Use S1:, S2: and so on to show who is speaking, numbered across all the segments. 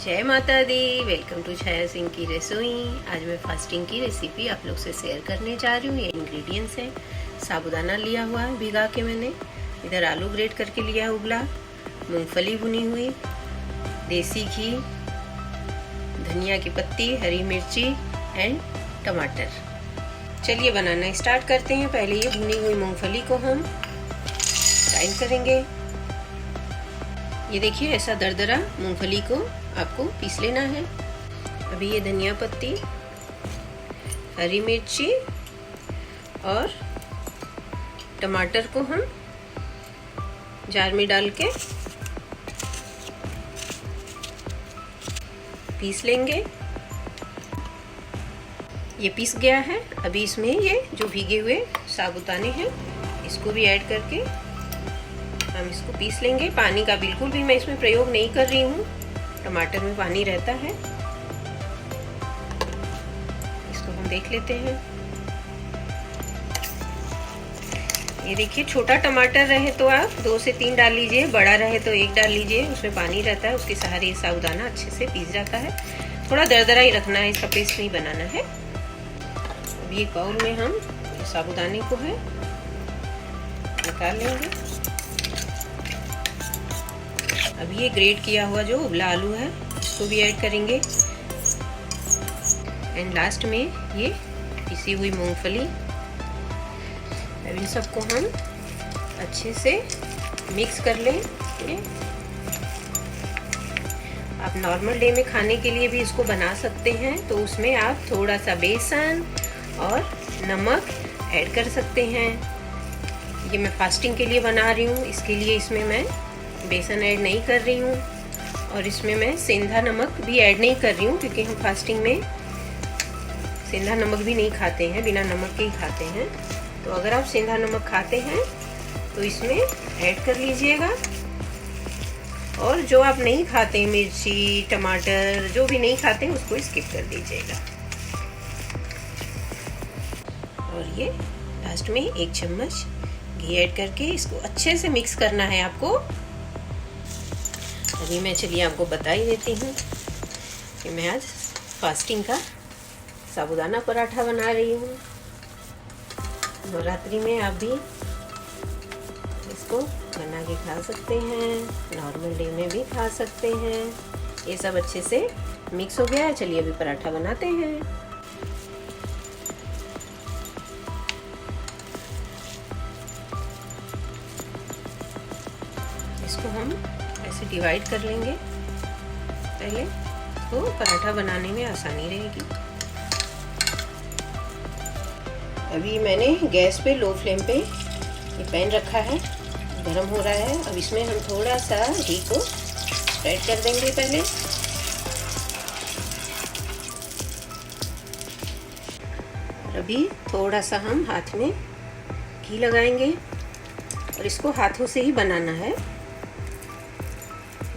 S1: जय माता दी। Welcome to छाया सिंह की रसोई। आज मैं फास्टिंग की रेसिपी आप लोग से शेयर करने जा रही हूँ। ये इंग्रेडिएंट्स हैं। साबूदाना लिया हुआ है भिगा के मैंने, इधर आलू ग्रेट करके लिया उबला, मूंगफली भुनी हुई, देसी घी, धनिया की पत्ती, हरी मिर्ची एंड टमाटर। चलिए बनाना स्टार्ट करते हैं। पहले ये भुनी हुई मूंगफली को हम ग्राइंड करेंगे। ये देखिए ऐसा दरदरा मूंगफली को आपको पीस लेना है। अभी ये धनिया पत्ती, हरी मिर्ची और टमाटर को हम जार में डाल के पीस लेंगे। ये पीस गया है। अभी इसमें ये जो भीगे हुए साबूदाने हैं इसको भी ऐड करके हम इसको पीस लेंगे। पानी का बिल्कुल भी मैं इसमें प्रयोग नहीं कर रही हूँ, टमाटर में पानी रहता है। इसको हम देख लेते हैं। ये देखिए, छोटा टमाटर रहे तो आप 2 से 3 डाल लीजिए, बड़ा रहे तो 1 डाल लीजिए। उसमें पानी रहता है, उसके सहारे साबूदाना अच्छे से पीस जाता है। थोड़ा दरदरा ही रखना है, इसका पेस्ट नहीं बनाना है। अभी एक बाउल में हम साबूदाने को है निकाल लेंगे। अभी ये ग्रेट किया हुआ जो उबला आलू है इसको भी ऐड करेंगे एंड लास्ट में ये पिसी हुई मूंगफली। अब इन सबको हम अच्छे से मिक्स कर लें। आप नॉर्मल डे में खाने के लिए भी इसको बना सकते हैं, तो उसमें आप थोड़ा सा बेसन और नमक ऐड कर सकते हैं। ये मैं फास्टिंग के लिए बना रही हूँ, इसके लिए इसमें मैं बेसन ऐड नहीं कर रही हूँ और इसमें मैं सेंधा नमक भी ऐड नहीं कर रही हूँ, क्योंकि हम फास्टिंग में सेंधा नमक भी नहीं खाते हैं, बिना नमक के ही खाते हैं। तो अगर आप सेंधा नमक खाते हैं तो इसमें ऐड कर लीजिएगा। और जो आप नहीं खाते, मिर्ची, टमाटर, जो भी नहीं खाते उसको स्किप कर दीजिएगा। और ये लास्ट में 1 चम्मच घी ऐड करके इसको अच्छे से मिक्स करना है आपको। अभी मैं चलिए आपको बता ही देती हूँ कि मैं आज फास्टिंग का साबूदाना पराठा बना रही हूँ। नवरात्रि में आप भी इसको बना के खा सकते हैं, नॉर्मल डे में भी खा सकते हैं। ये सब अच्छे से मिक्स हो गया है। चलिए अभी पराठा बनाते हैं। इसको हम ऐसे डिवाइड कर लेंगे पहले, तो पराठा बनाने में आसानी रहेगी। अभी मैंने गैस पे लो फ्लेम पे ये पैन रखा है, गरम हो रहा है। अब इसमें हम थोड़ा सा घी को ऐड कर देंगे पहले। और अभी थोड़ा सा हम हाथ में घी लगाएंगे और इसको हाथों से ही बनाना है।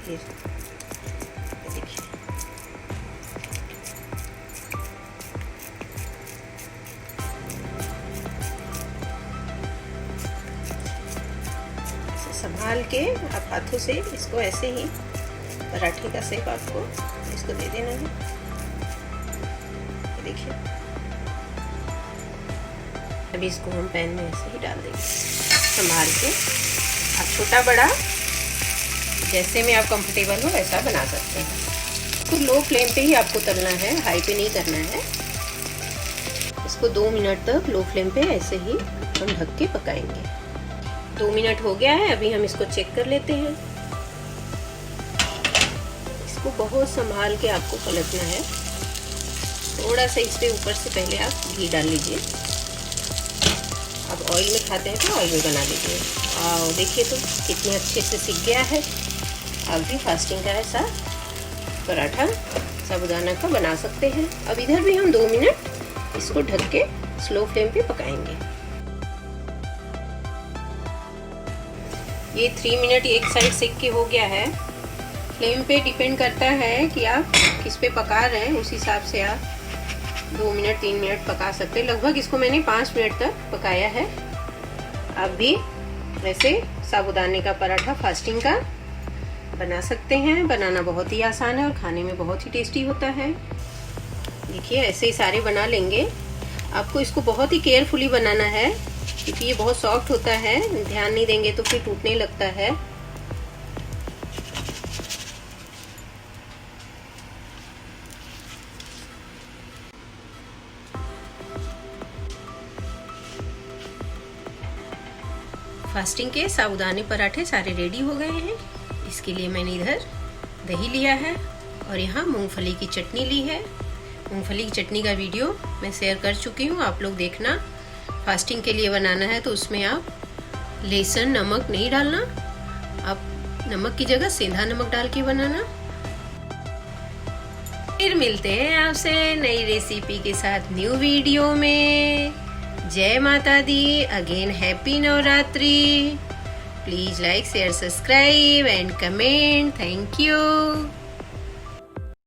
S1: देखिए, संभाल के आप हाथों से इसको ऐसे ही पराठे का शेप आपको इसको दे देना है। देखिए, अभी इसको हम पैन में ऐसे ही डाल देंगे संभाल के। आप छोटा बड़ा जैसे में आप कंफर्टेबल हो वैसा बना सकते हैं। तो लो फ्लेम पे ही आपको तलना है, हाई पे नहीं करना है। इसको 2 मिनट तक लो फ्लेम पे ऐसे ही हम ढक के पकाएंगे। 2 मिनट हो गया है। अभी हम इसको चेक कर लेते हैं। इसको बहुत संभाल के आपको पलटना है। थोड़ा सा इस पे ऊपर से पहले आप घी डाल लीजिए। आप ऑयल में खाते हैं तो ऑयल में बना लीजिए। आओ देखिए तो कितने अच्छे से सिक गया है। आप भी फास्टिंग का ऐसा पराठा साबूदाना का बना सकते हैं। अब इधर भी हम 2 मिनट इसको ढक के स्लो फ्लेम पे पकाएंगे। ये 3 मिनट एक साइड सेक के हो गया है। फ्लेम पे डिपेंड करता है कि आप किस पे पका रहे हैं, उस हिसाब से आप 2 मिनट 3 मिनट पका सकते हैं। लगभग इसको मैंने 5 मिनट तक पकाया है। आप भी वैसे साबूदाने का पराठा फास्टिंग का बना सकते हैं। बनाना बहुत ही आसान है और खाने में बहुत ही टेस्टी होता है। देखिए ऐसे ही सारे बना लेंगे। आपको इसको बहुत ही केयरफुली बनाना है क्योंकि ये बहुत सॉफ्ट होता है, ध्यान नहीं देंगे तो फिर टूटने लगता है। फास्टिंग के साबूदाने पराठे सारे रेडी हो गए हैं। इसके लिए मैंने इधर दही लिया है और यहाँ मूंगफली की चटनी ली है। मूंगफली की चटनी का वीडियो मैं शेयर कर चुकी हूँ, आप लोग देखना। फास्टिंग के लिए बनाना है तो उसमें आप लहसुन नमक नहीं डालना, आप नमक की जगह सेंधा नमक डाल के बनाना। फिर मिलते हैं आपसे नई रेसिपी के साथ न्यू वीडियो में। जय माता दी। Again happy Navratri. Please like share subscribe and comment. Thank you.